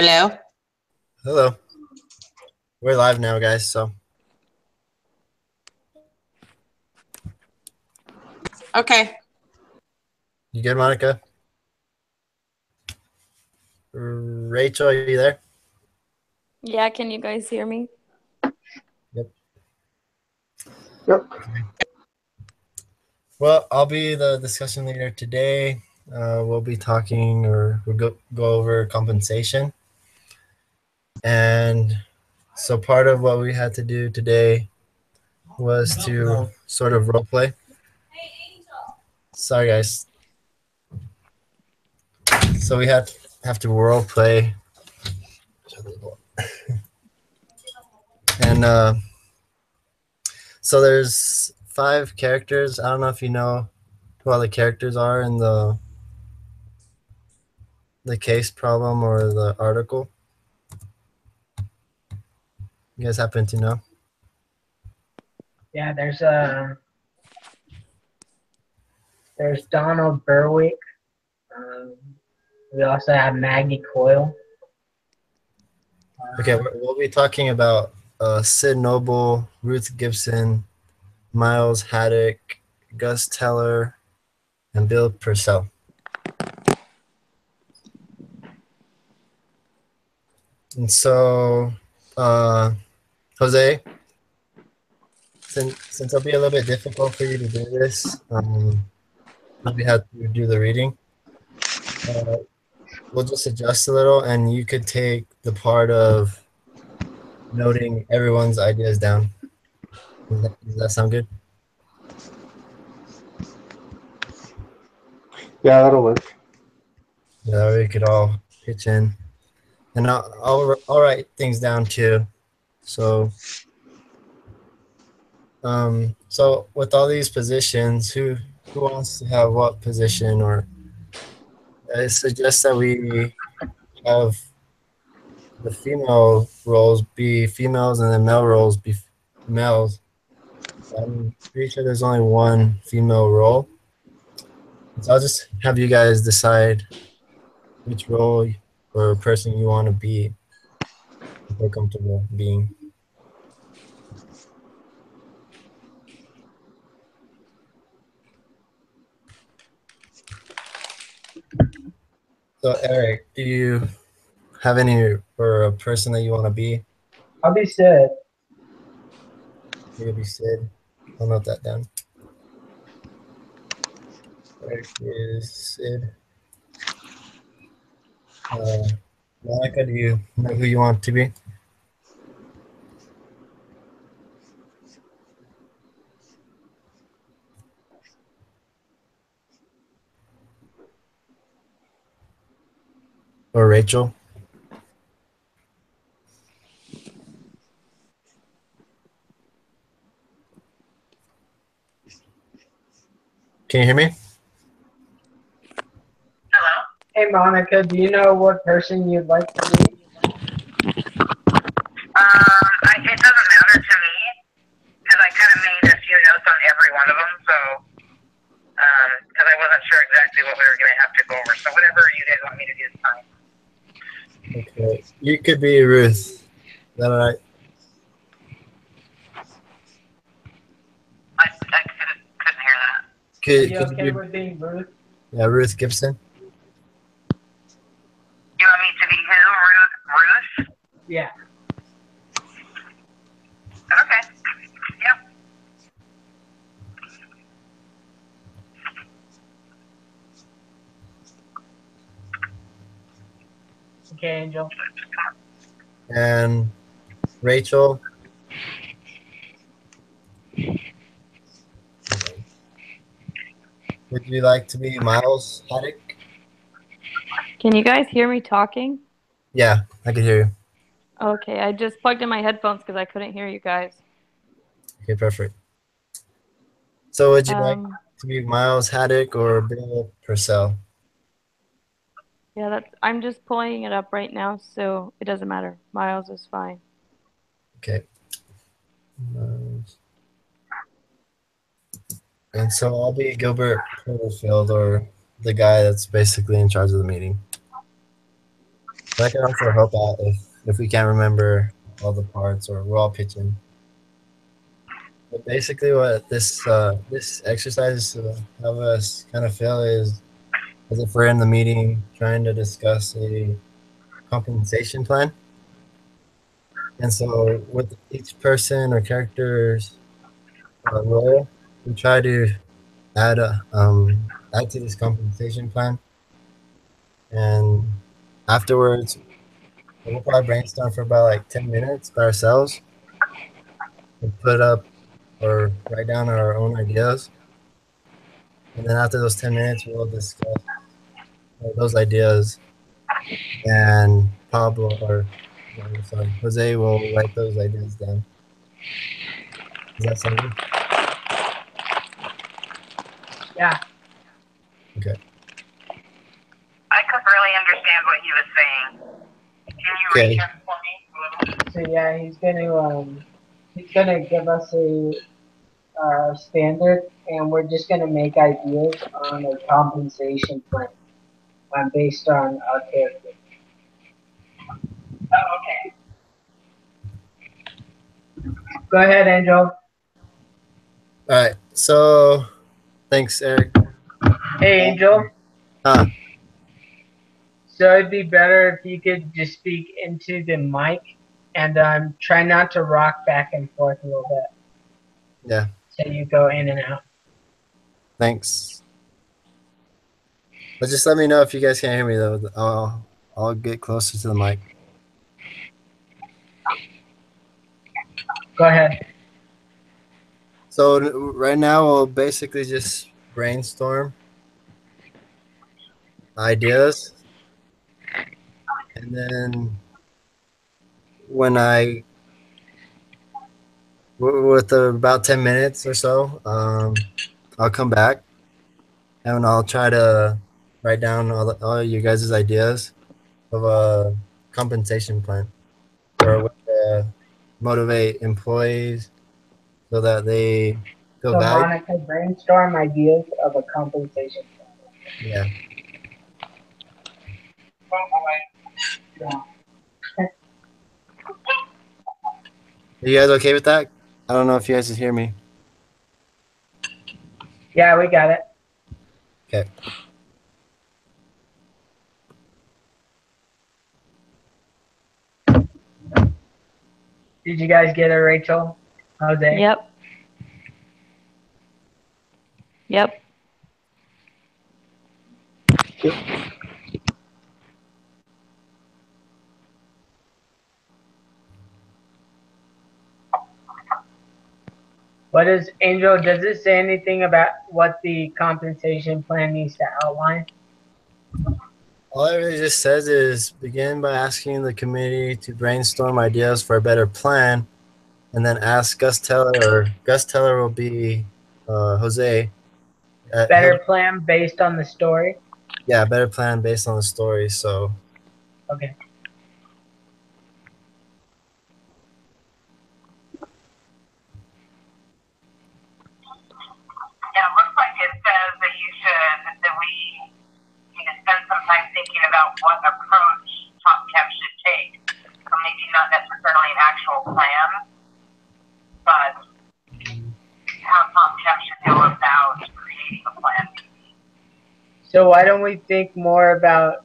Hello? Hello. We're live now, guys, so Okay. you good, Monica? Rachel, are you there? Yeah, can you guys hear me? Yep. Yep. Well, I'll be the discussion leader today. We'll be talking or we'll go over compensation. And so part of what we had to do today was to sort of role play. Sorry, guys. So we have to role play. And so there's 5 characters. I don't know if you know who all the characters are in the case problem or the article. You guys happen to know? Yeah, there's Donald Berwick. We also have Maggie Coyle. Okay, we'll be talking about Sid Noble, Ruth Gibson, Miles Haddock, Gus Teller, and Bill Purcell. And so, Jose, since it'll be a little bit difficult for you to do this, we have to do the reading. We'll just adjust a little, and you could take the part of noting everyone's ideas down. Does that sound good? Yeah, that'll work. Yeah, we could all pitch in, and I'll write things down too. So, so with all these positions, who wants to have what position? Or I suggest that we have the female roles be females and the male roles be males. I'm pretty sure there's only one female role. So I'll just have you guys decide which role or person you want to be, if you're comfortable being. So Eric, do you have any or a person that you want to be? I'll be Sid. You'll be Sid. I'll note that down. Eric is Sid. Monica, do you know who you want to be? Or Rachel? Can you hear me? Hello? Hey, Monica, do you know what person you'd like to be? It doesn't matter to me, because I kind of made a few notes on every one of them, so, because I wasn't sure exactly what we were going to have to go over, so whatever you guys want me to do is fine. Okay. You could be Ruth. Is that all right? I couldn't hear that. Are Could you okay with being Ruth? Yeah, Ruth Gibson. You want me to be who? Ruth? Yeah. Okay. Yep. Okay, Angel. And Rachel. Would you like to be Miles Haddock? Can you guys hear me talking? Yeah, I can hear you. Okay, I just plugged in my headphones because I couldn't hear you guys. Okay, perfect. So would you like to be Miles Haddock or Bill Purcell? Yeah, I'm just pulling it up right now, so it doesn't matter. Miles is fine. Okay. And so I'll be Gilbert Porterfield, or the guy that's basically in charge of the meeting. That can also help out if we can't remember all the parts or we're all pitching. But basically, what this exercise is to have us kind of feel is as if we're in the meeting trying to discuss a compensation plan. And so, with each person or character's role, we try to add add to this compensation plan, and afterwards, we'll probably brainstorm for about like 10 minutes by ourselves and put up or write down our own ideas. And then after those 10 minutes, we'll discuss those ideas, and Pablo or sorry, Jose will write those ideas down. Does that sound good? Yeah. Okay. I couldn't really understand what he was saying. Can you Okay. read him for me? So yeah, he's gonna give us a standard, and we're just gonna make ideas on a compensation plan, based on our character. Oh, okay. Go ahead, Angel. All right. So, thanks, Eric. Hey, Angel. Huh. So it'd be better if you could just speak into the mic and try not to rock back and forth a little bit. Yeah. So you go in and out. Thanks. But just let me know if you guys can't hear me though. I'll get closer to the mic. Go ahead. So right now we'll basically just brainstorm ideas, and then when with about 10 minutes or so, I'll come back and I'll try to write down all you guys' ideas of a compensation plan or a way to motivate employees so that they feel So valued. Monica, brainstorm ideas of a compensation plan. Yeah. Yeah. Are you guys okay with that? I don't know if you guys can hear me. Yeah, we got it. Okay. Did you guys get it, Rachel? Jose? Yep. Yep. What is Angel? Does it say anything about what the compensation plan needs to outline? All it really just says is begin by asking the committee to brainstorm ideas for a better plan, and then ask Gus Teller, or Gus Teller will be Jose. Better plan based on the story. Yeah, better plan based on the story. So Okay. Yeah, it looks like it says that we need to spend some time thinking about what approach Top Chem should take. So maybe not necessarily an actual plan, but how Top Chem should go about creating a plan. So why don't we think more about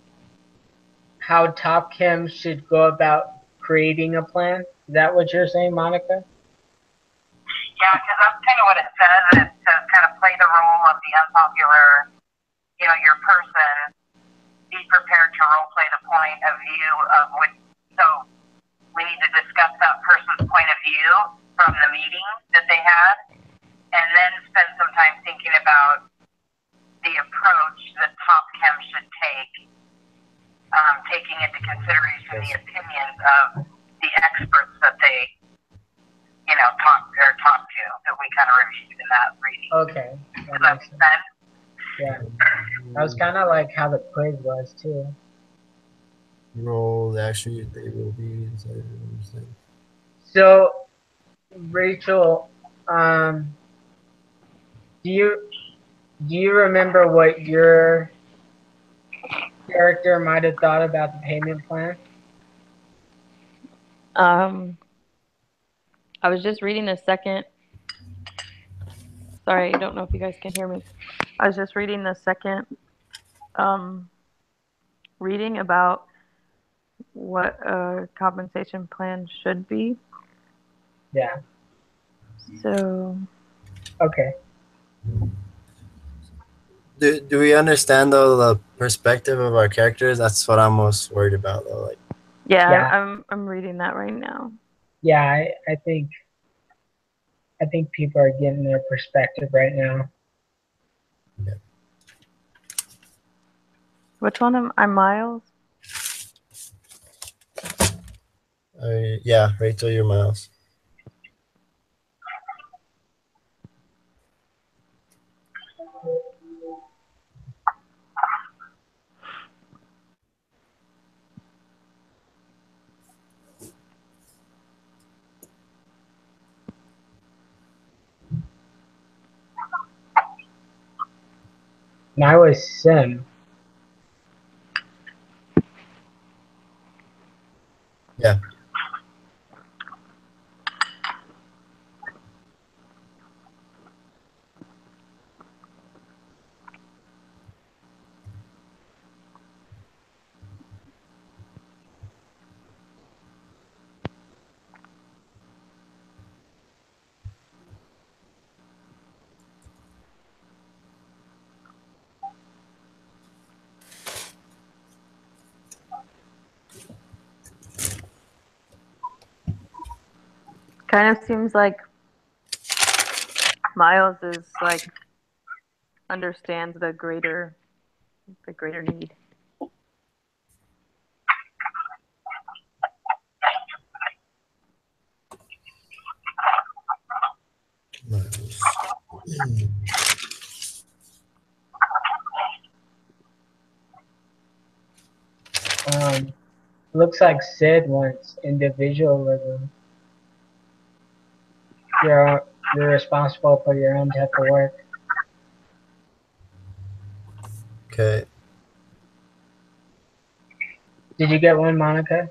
how Top Chem should go about creating a plan? Is that what you're saying, Monica? Yeah, because that's kind of what it says, is to kind of play the role of the unpopular, your person, be prepared to role play the point of view of which, so we need to discuss that person's point of view from the meeting that they had, and then spend some time thinking about the approach that Top Chem should take, taking into consideration the opinions of the experts that they talk to, that we kind of reviewed in that reading. Okay. Does that make sense? Yeah. That was kind of like how the quiz was too. role actually they will be. So, Rachel, do you remember what your character might have thought about the payment plan? I was just reading the second. Sorry, I don't know if you guys can hear me. I was just reading the second reading about what a compensation plan should be. Yeah. So, Okay. Do we understand though the perspective of our characters? That's what I'm most worried about though. Like, yeah, Yeah. I'm reading that right now. Yeah, I think people are getting their perspective right now. Which one am I, Miles? yeah, Rachel, you're Miles. And I was Sim. Yeah. Kind of seems like Miles is like understands the greater need. Miles. Looks like Sid wants individualism. You're responsible for your own type of work. Okay. Did you get one, Monica?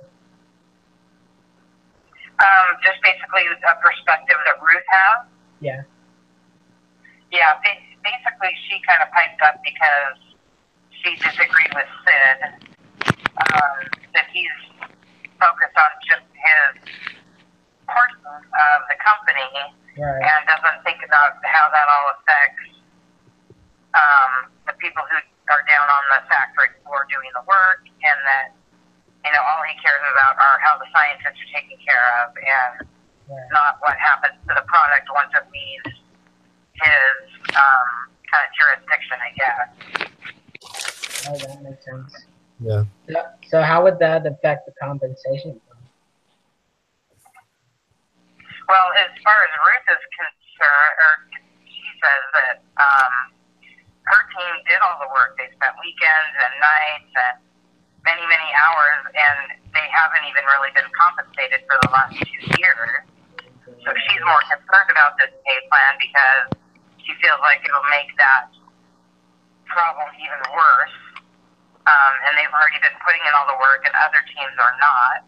Just basically a perspective that Ruth has. Yeah. Yeah, basically she kind of piped up because she disagreed with Sid, that he's focused on just his portion of the company Right. and doesn't think about how that all affects the people who are down on the factory floor doing the work, and that, all he cares about are how the scientists are taken care of and Right. not what happens to the product once it leaves his kind of jurisdiction, I guess. Oh, that makes sense. Yeah. So how would that affect the compensation plan? Well, as far as Ruth is concerned, or she says that her team did all the work. They spent weekends and nights and many, many hours, and they haven't even really been compensated for the last 2 years. So she's more concerned about this pay plan because she feels like it'll make that problem even worse. And they've already been putting in all the work, and other teams are not.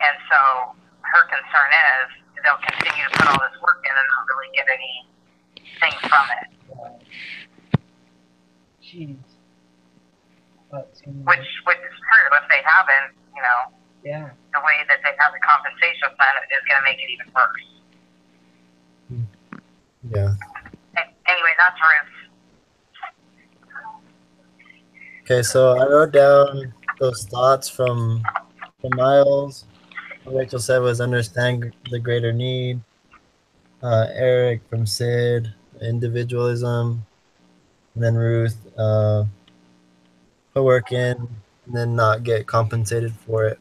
And so her concern is they'll continue to put all this work in and not really get anything from it. Jeez. Which is true. If they haven't, Yeah. the way that they have the compensation plan is going to make it even worse. Yeah. Anyway, that's Ruth. Okay, so I wrote down those thoughts from Miles. What Rachel said was understand the greater need. Eric from Sid, individualism. And then Ruth, put work in and then not get compensated for it.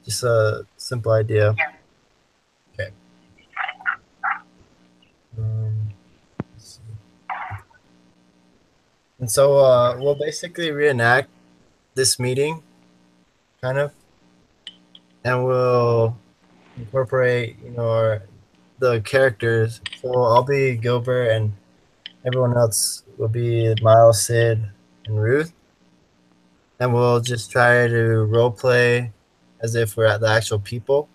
Just a simple idea. Yeah. Okay. Let's see. And so we'll basically reenact this meeting, kind of, and we'll incorporate, the characters. So I'll be Gilbert, and everyone else will be Miles, Sid, and Ruth. and we'll just try to role play as if we're at the actual people.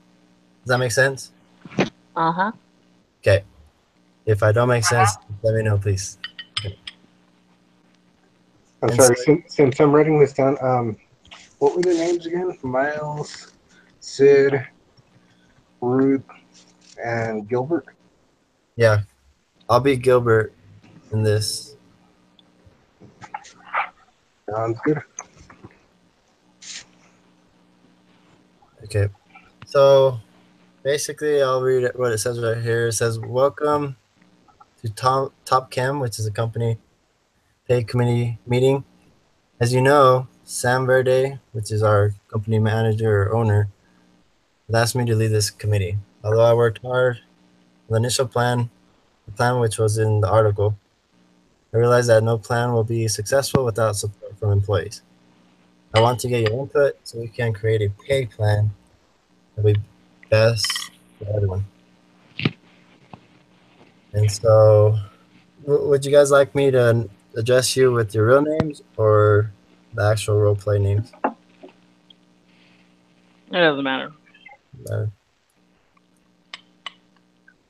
Does that make sense? Uh-huh. Okay. If I don't make sense, Uh-huh. let me know, please. I'm And sorry, so, since I'm writing this down, what were the names again? Miles, Sid, Ruth, and Gilbert? yeah, I'll be Gilbert in this. Sounds good. Okay. So basically, I'll read what it says right here. It says, "Welcome to Top Chem, which is a company pay committee meeting. As you know, Sam Verde, which is our company manager or owner, has asked me to lead this committee. Although I worked hard on the initial plan, the plan which was in the article, I realized that no plan will be successful without support from employees. I want to get your input so we can create a pay plan that will be best for everyone." And so, would you guys like me to address you with your real names or the actual role play names? It doesn't matter. Uh,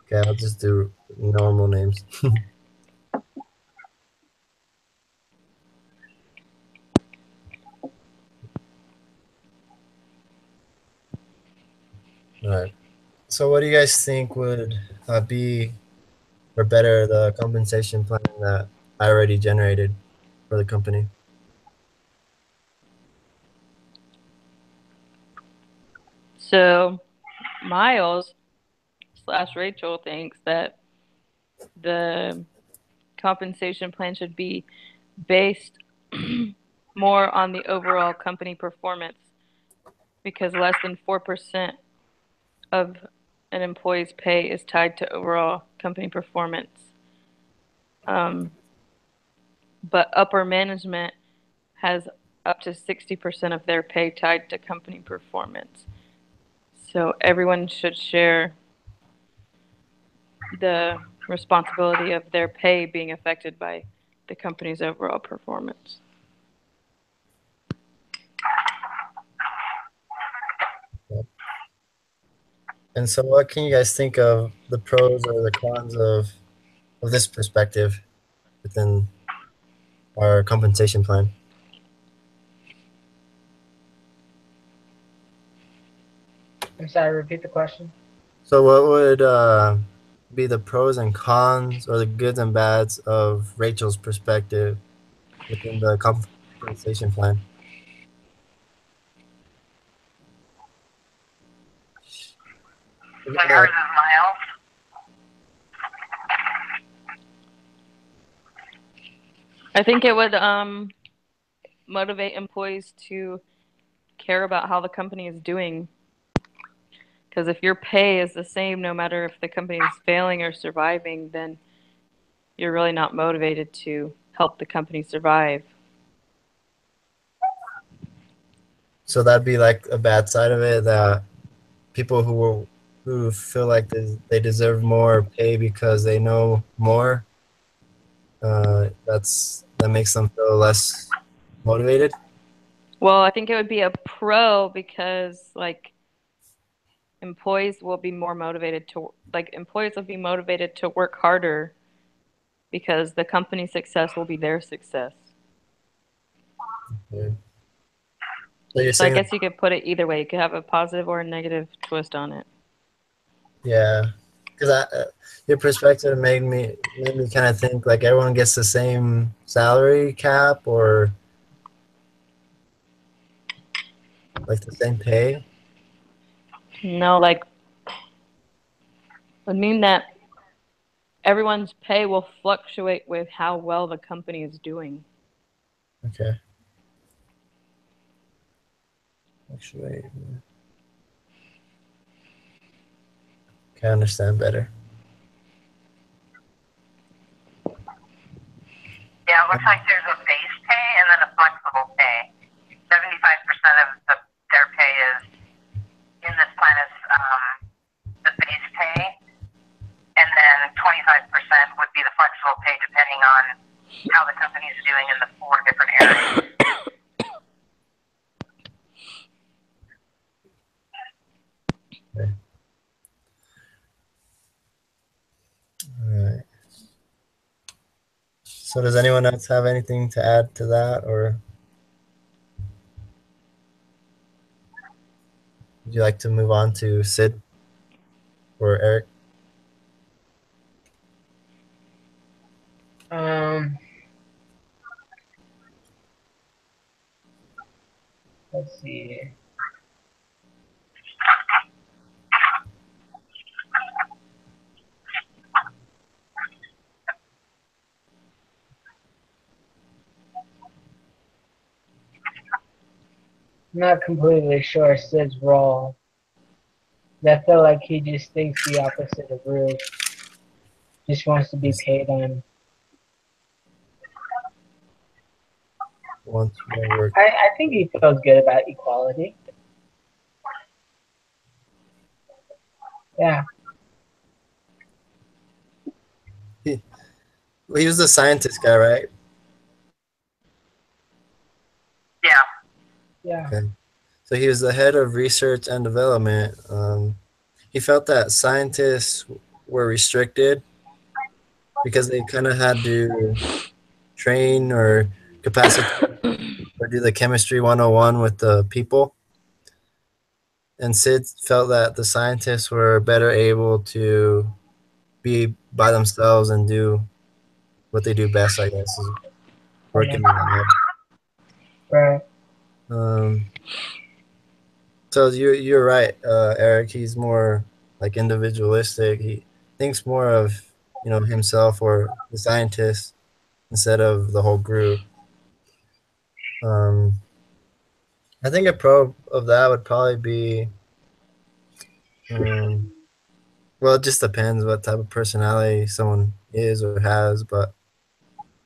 okay, I'll just do normal names. All right. So, what do you guys think would be or better the compensation plan that I already generated for the company? So Miles / Rachel thinks that the compensation plan should be based more on the overall company performance because less than 4% of an employee's pay is tied to overall company performance. But upper management has up to 60% of their pay tied to company performance. So everyone should share the responsibility of their pay being affected by the company's overall performance. And so, what can you guys think of the pros or the cons of this perspective within our compensation plan? I'm sorry, repeat the question. So, what would be the pros and cons or the goods and bads of Rachel's perspective within the compensation plan? So yours is Miles. I think it would motivate employees to care about how the company is doing. Because if your pay is the same no matter if the company is failing or surviving, then you're really not motivated to help the company survive. So that'd be like a bad side of it, that people who feel like they deserve more pay because they know more, that makes them feel less motivated. Well, I think it would be a pro because employees will be motivated to work harder because the company's success will be their success. Yeah. So you're So I saying, guess you could put it either way. You could have a positive or a negative twist on it. yeah, because your perspective made me kind of think like everyone gets the same salary cap or like the same pay. No, would mean that everyone's pay will fluctuate with how well the company is doing. Okay. Actually, can understand better. Yeah, it looks like there's a base pay and then a flexible pay. 75% of their pay is in this plan is the base pay, and then 25% would be the flexible pay depending on how the company is doing in the 4 different areas. So does anyone else have anything to add to that, or would you like to move on to Sid or Eric? Let's see. I'm not completely sure Sid's role. I feel like he just thinks the opposite of Ruth. Just wants to be paid on. Wants more work. I think he feels good about equality. Yeah. Well, he was the scientist guy, right? Yeah. Yeah. Okay. So he was the head of research and development. He felt that scientists were restricted because they kind of had to train or capacitate or do the chemistry 101 with the people. And Sid felt that the scientists were better able to be by themselves and do what they do best, I guess, is work in the lab. Right. So you're right, Eric. He's more like individualistic. He thinks more of himself or the scientist instead of the whole group. Um, I think a pro of that would probably be, well, it just depends what type of personality someone is or has. But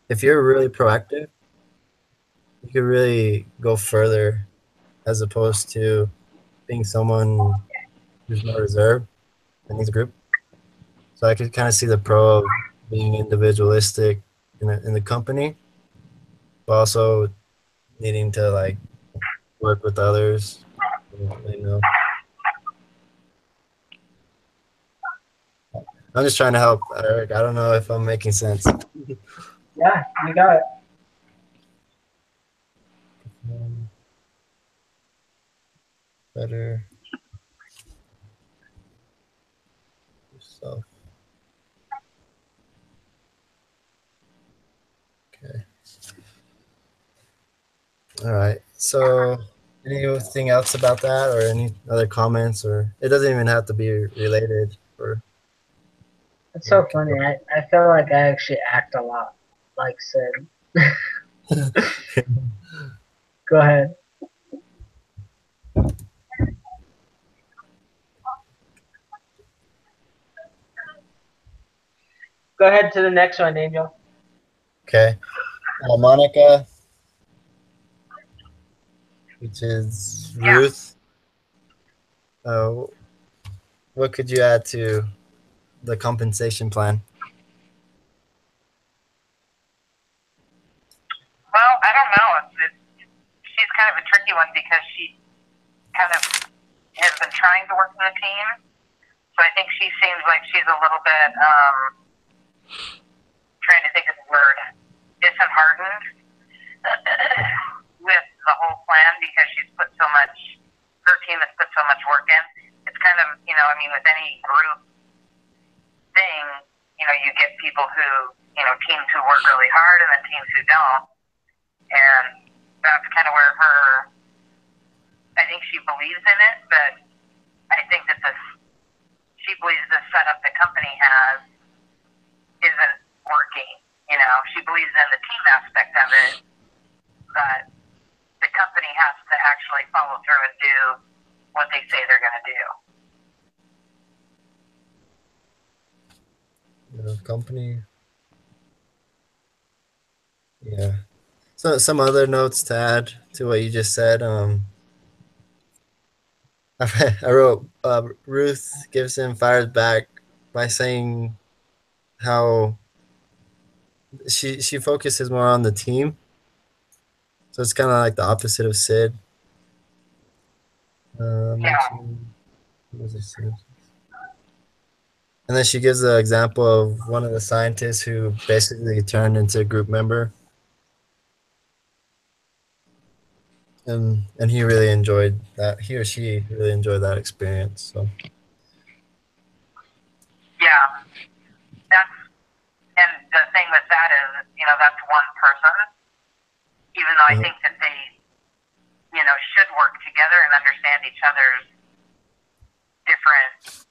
if you're really proactive, you could really go further as opposed to being someone who's more reserved and needs a group. So I could kind of see the pro of being individualistic in the company, but also needing to like work with others. You know, I'm just trying to help Eric. I don't know if I'm making sense. Yeah, you got it. Better yourself. Okay. All right. So, anything else about that, or any other comments, or it doesn't even have to be related. Or It's so funny. I feel like I actually act a lot like Sid. Go ahead. Go ahead to the next one, Angel. Okay. Monica, which is Ruth. What could you add to the compensation plan? Well, I don't know. She's kind of a tricky one because she kind of has been trying to work in the team. So I think she seems like she's a little bit, trying to think of the word, disheartened with the whole plan because she's put so much, her team has put so much work in. It's kind of, I mean, with any group thing, you get people who, teams who work really hard and then teams who don't. And that's kind of where I think she believes in it, but I think that she believes the setup the company has isn't working. She believes in the team aspect of it, but the company has to actually follow through and do what they say they're going to do. Company. Yeah. So some other notes to add to what you just said. I wrote Ruth Gibson fires back by saying how she focuses more on the team. So it's kind of like the opposite of Sid. Yeah. What was it, Sid? And then she gives the example of one of the scientists who basically turned into a group member. And he really enjoyed that. He or she really enjoyed that experience. So Yeah, that's and the thing with that is, that's one person. Even though I Mhm. think that they, should work together and understand each other's different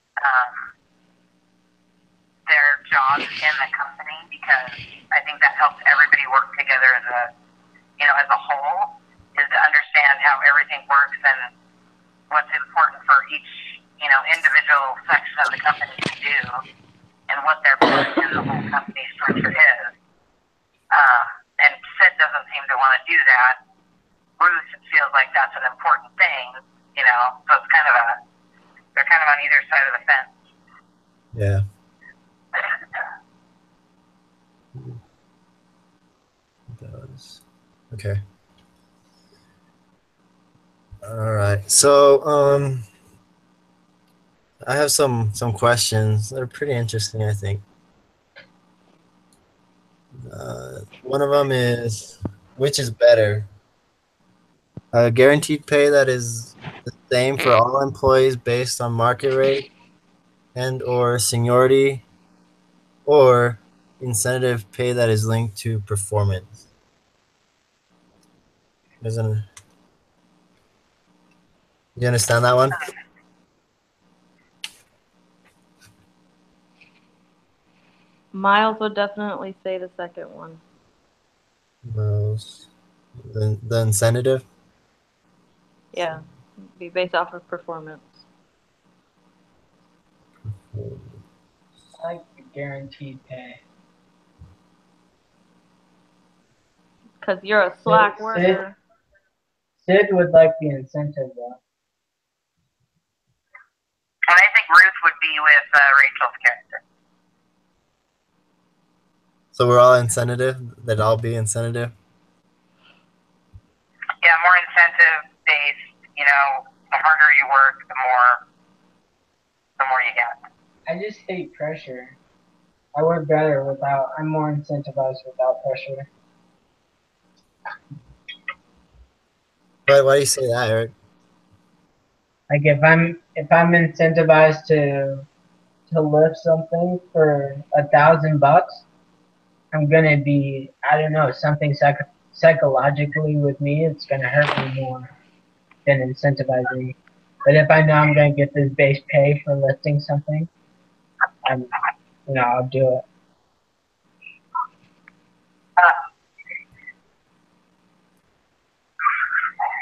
their jobs in the company, because I think that helps everybody work together as a whole, is to understand how everything works and what's important for each, individual section of the company to do and what their part in the whole company structure is. Um, and Sid doesn't seem to want to do that. Ruth feels like that's an important thing, so it's they're kind of on either side of the fence. yeah. Does. Okay. All right. So I have some questions. They're pretty interesting, I think. One of them is, which is better? Guaranteed pay that is the same for all employees based on market rate and or seniority, or incentive pay that is linked to performance. Doesn't you understand that one? Miles would definitely say the second one. Those the incentive. Yeah, be based off of performance. I like the guaranteed pay. Because you're a slack Sid- worker. Sid would like the incentive though. And I think Ruth would be with Rachel's character. So we're all incentive. They'd all be incentive. Yeah, more incentive based. The harder you work, the more you get. I just hate pressure. I work better without. I'm more incentivized without pressure. But why do you say that, Eric? Like if I'm incentivized to lift something for $1,000, I'm gonna be, I don't know, something psychologically with me. It's gonna hurt me more than incentivize me. But if I know I'm gonna get this base pay for lifting something, I'll do it.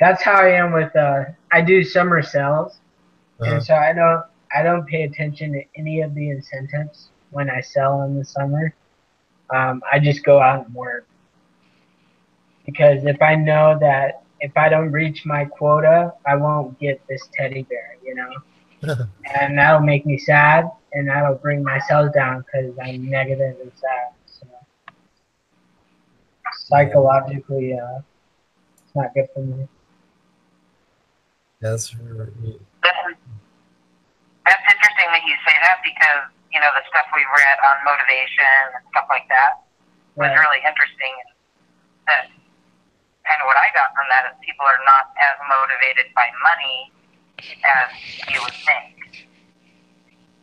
That's how I am with. I do summer sales, and so I don't pay attention to any of the incentives when I sell in the summer. I just go out and work, because if I know that if I don't reach my quota, I won't get this teddy bear, and that'll make me sad, and that'll bring my sales down because I'm negative and sad. So psychologically, it's not good for me. That's That's interesting that you say that, because the stuff we read on motivation and stuff like that was Right. really interesting. And that kind of what I got from that is people are not as motivated by money as you would think.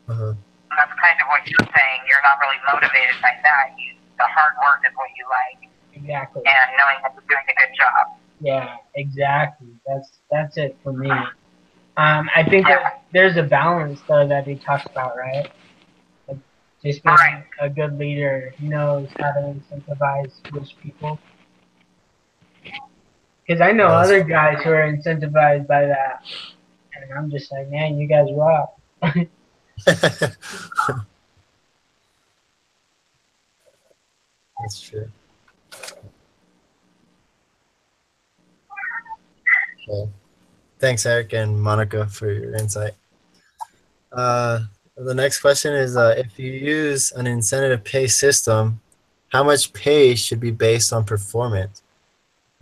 And that's kind of what you're saying. You're not really motivated by that. The hard work is what you like, Exactly. and knowing that you're doing a good job. Yeah, exactly. That's it for me. I think that there's a balance though that he talks about, right? Like just being Right. a good leader knows how to incentivize which people. Because I know other guys who are incentivized by that, and I'm just like, man, you guys rock. That's true. Okay. Thanks, Eric and Monica, for your insight. The next question is, if you use an incentive pay system, how much pay should be based on performance,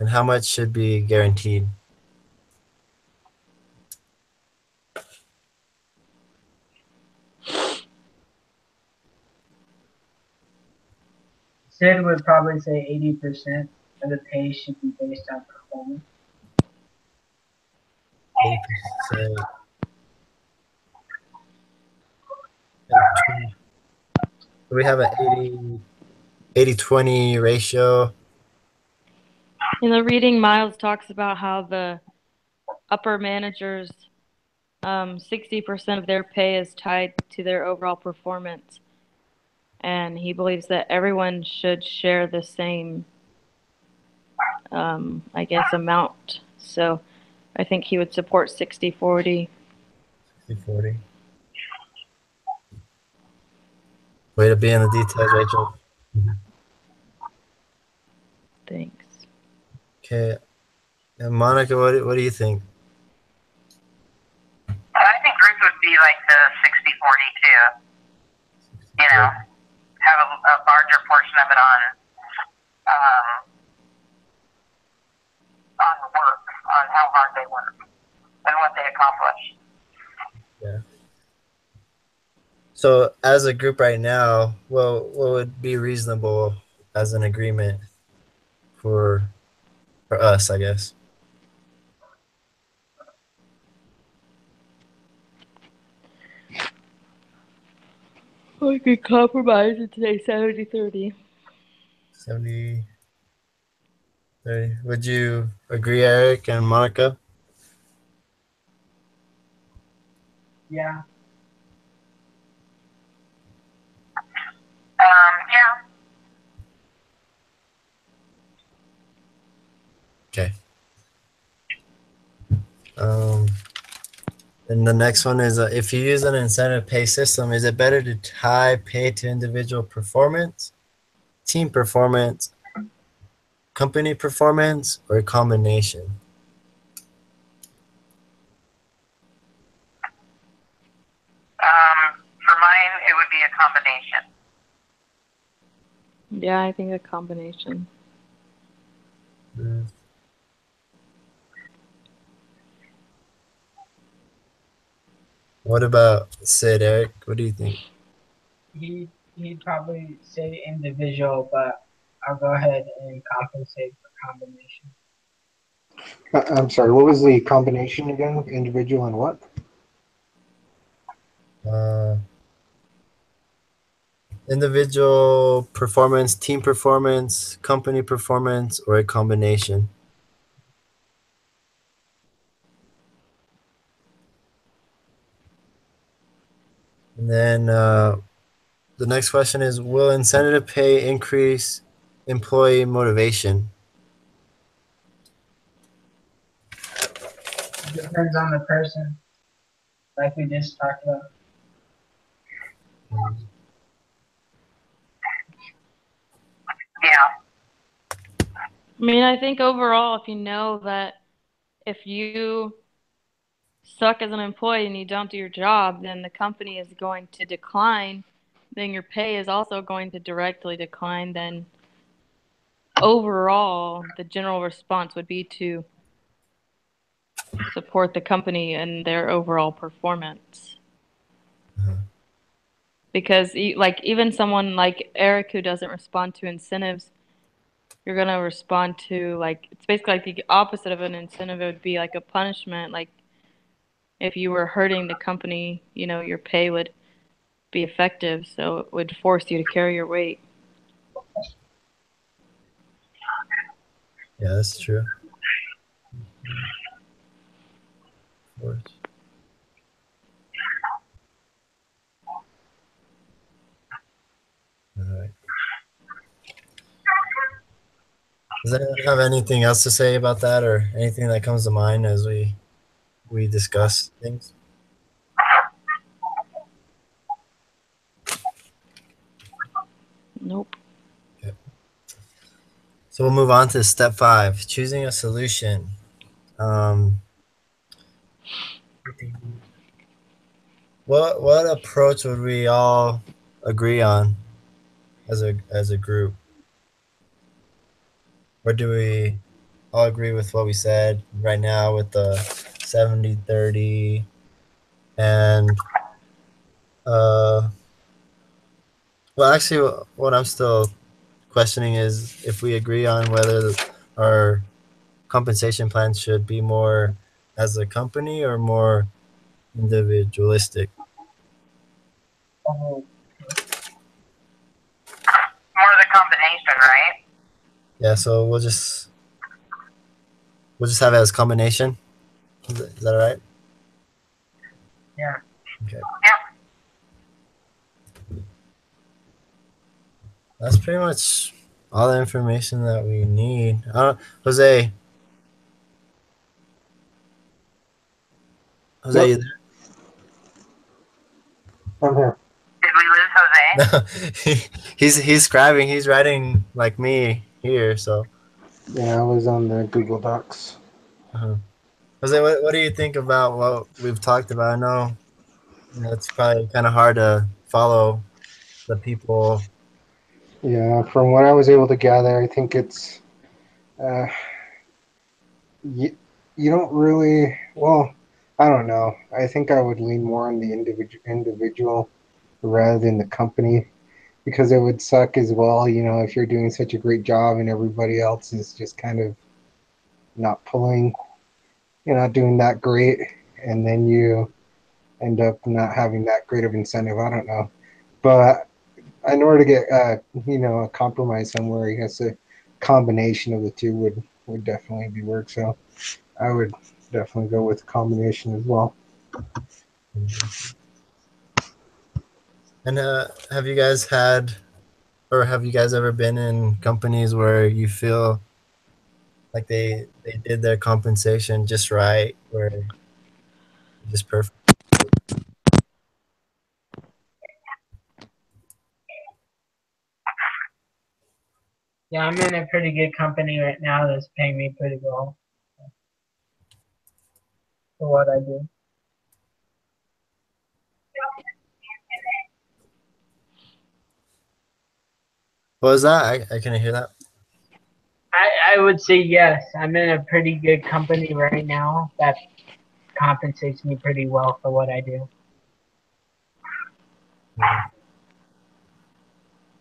and how much should be guaranteed? Sid would probably say 80% of the pay should be based on performance. 80%. We have an 80-20 ratio. In the reading, Miles talks about how the upper managers, 60% of their pay is tied to their overall performance. And he believes that everyone should share the same, I guess, amount. So I think he would support 60-40. 60-40. Way to be in the details, Rachel. Thanks. Okay. And Monica, what do you think? I think Ruth would be like the 60-40 too. You know, have a larger portion of it on work, on how hard they work, and what they accomplish. Yeah. So as a group right now, what would be reasonable as an agreement for us, I guess? We could compromise and say 70-30. 70-30. Would you agree, Eric and Monica? Yeah. Yeah. Okay. And the next one is if you use an incentive pay system, is it better to tie pay to individual performance, team performance, company performance, or a combination? For mine, it would be a combination. Yeah, I think a combination. What about Sid, Eric? What do you think? He'd probably say individual, but I'll go ahead and compensate for combination. I'm sorry, what was the combination again? Individual and what? Individual performance, team performance, company performance, or a combination? And then the next question is, will incentive pay increase employee motivation? Depends on the person, like we just talked about. Yeah. I mean, I think overall, if you know that if you suck as an employee and you don't do your job, then the company is going to decline, then your pay is also going to directly decline, then overall, the general response would be to support the company and their overall performance. Because like even someone like Eric who doesn't respond to incentives, you're going to respond to like, it's basically like the opposite of an incentive. It would be like a punishment. Like if you were hurting the company, you know, your pay would be effective. So it would force you to carry your weight. Yeah, that's true. Of course. All right. Does anyone have anything else to say about that, or anything that comes to mind as we discuss things? Nope. Okay. So we'll move on to step 5, choosing a solution. What approach would we all agree on as a group? Or do we all agree with what we said right now with the 70-30 and well, actually what I'm still questioning is if we agree on whether our compensation plan should be more as a company or more individualistic. Uh, More the combination, right? Yeah, so we'll just have it as combination. Is that all right? yeah. Okay. Yeah. That's pretty much all the information that we need. Jose, Yep, you there? I'm here. Did we lose Jose? No, he's scribing. He's writing like me here. So, Yeah, I was on the Google Docs. uh Jose, what do you think about what we've talked about? I know, it's probably kind of hard to follow the people. Yeah, from what I was able to gather, I think it's uh, you don't really. Well, I don't know. I think I would lean more on the individual rather than the company because it would suck as well. If you're doing such a great job and everybody else is just kind of not pulling, you're not doing that great, and then you end up not having that great of incentive. I don't know, but in order to get a compromise somewhere, I guess a combination of the two would definitely be work. So I would definitely go with a combination as well. And have you guys had, or have you guys ever been in companies where you feel like they did their compensation just right, where just perfect? Yeah, I'm in a pretty good company right now that's paying me pretty well for what I do. What was that? I couldn't hear that. I would say yes. I'm in a pretty good company right now that compensates me pretty well for what I do.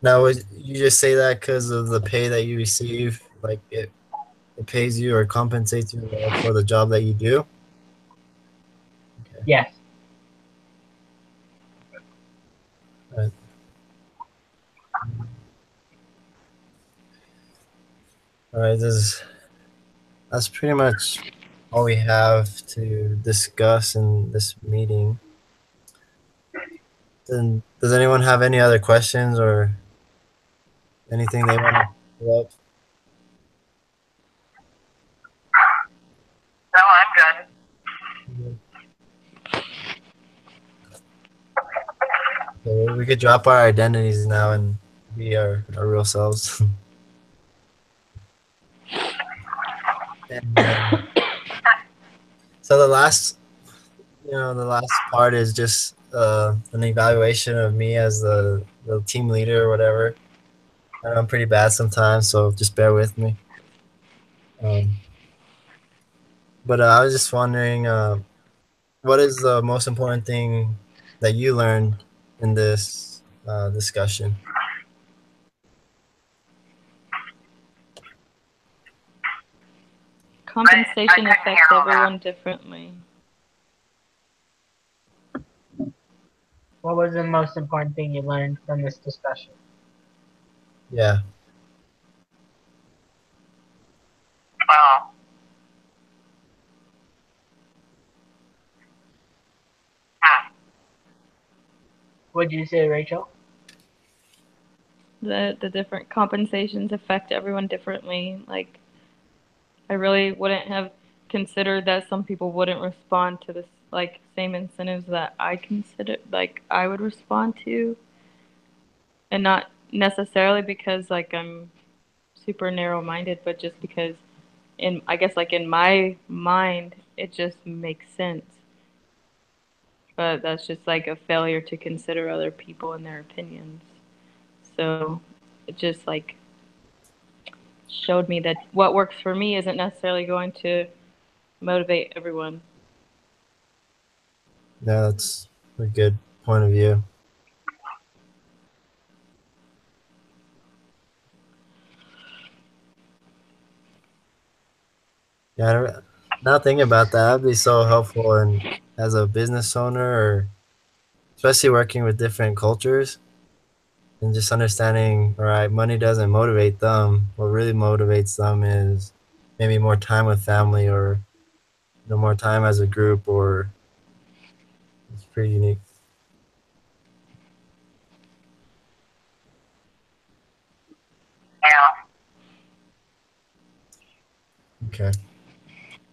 Now, would you just say that because of the pay that you receive? Like it pays you or compensates you well for the job that you do? Okay. Yes. Right. All right. That's pretty much all we have to discuss in this meeting. Then, does anyone have any other questions or anything they want to pull up? No, I'm good. So we could drop our identities now and be our real selves. And so the last part is just an evaluation of me as the team leader or whatever. And I'm pretty bad sometimes, so just bear with me. Um, but I was just wondering, what is the most important thing that you learned in this discussion? Compensation couldn't affects hear all that. everyone differently. What was the most important thing you learned from this discussion? Yeah. Oh. What'd you say, Rachel? The different compensations affect everyone differently. Like, I really wouldn't have considered that some people wouldn't respond to this like same incentives that I consider like I would respond to, and not necessarily because like I'm super narrow-minded, but just because in I guess like in my mind it just makes sense. But that's just like a failure to consider other people and their opinions. So it just like showed me that what works for me isn't necessarily going to motivate everyone. Yeah, that's a good point of view. Yeah, now thinking about that, that'd be so helpful, and as a business owner, or especially working with different cultures, and just understanding, all right, money doesn't motivate them. What really motivates them is maybe more time with family, or more time as a group, or it's pretty unique. Yeah. Okay.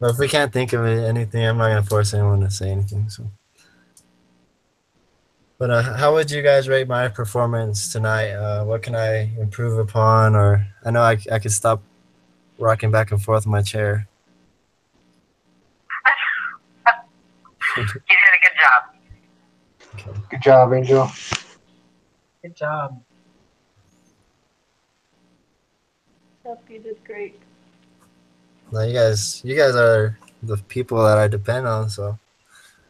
Well, if we can't think of anything, I'm not gonna force anyone to say anything. So, but how would you guys rate my performance tonight? What can I improve upon? Or I know I could stop rocking back and forth in my chair. You did a good job. Good job, Angel. Good job. Yep, you did great. No, you guys are the people that I depend on. So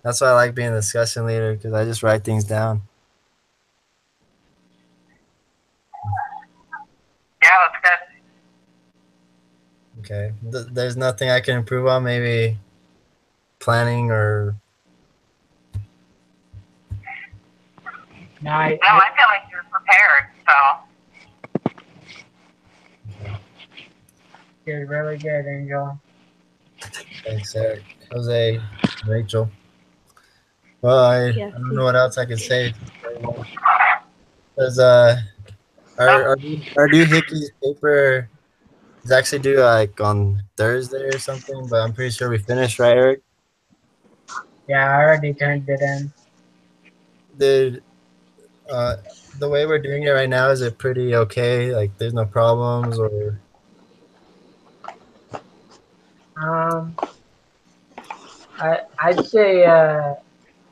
that's why I like being a discussion leader, because I just write things down. Yeah, that's good. Okay. There's nothing I can improve on. Maybe planning or. No, No, I feel like you're prepared, so. you're really good, Angel. Thanks, Eric. Jose, Rachel. Well, I don't know what else I could say. Because our doohickey's paper is actually due like on Thursday or something, but I'm pretty sure we finished, right, Eric? Yeah, I already turned it in. Did the way we're doing it right now, is it pretty okay? Like, there's no problems, or Um, I'd say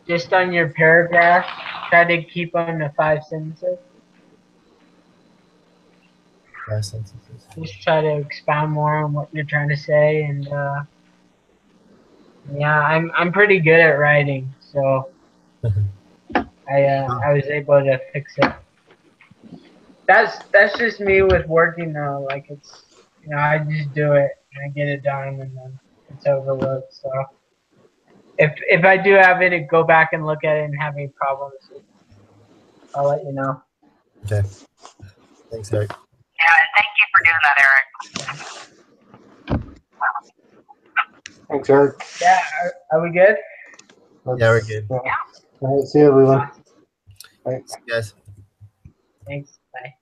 just on your paragraph, try to keep on the 5 sentences. 5 sentences? Just try to expound more on what you're trying to say, and yeah, I'm pretty good at writing, so I was able to fix it. That's just me with working though. Like it's I just do it and I get it done and then it's overlooked. So if I do have it, to go back and look at it and have any problems, I'll let you know. Okay. Thanks, Eric. Yeah, and thank you for doing that, Eric. Thanks, Eric. Yeah, are we good? Yeah, we're good. All right, see you, everyone. Bye. See you guys. Thanks. Bye.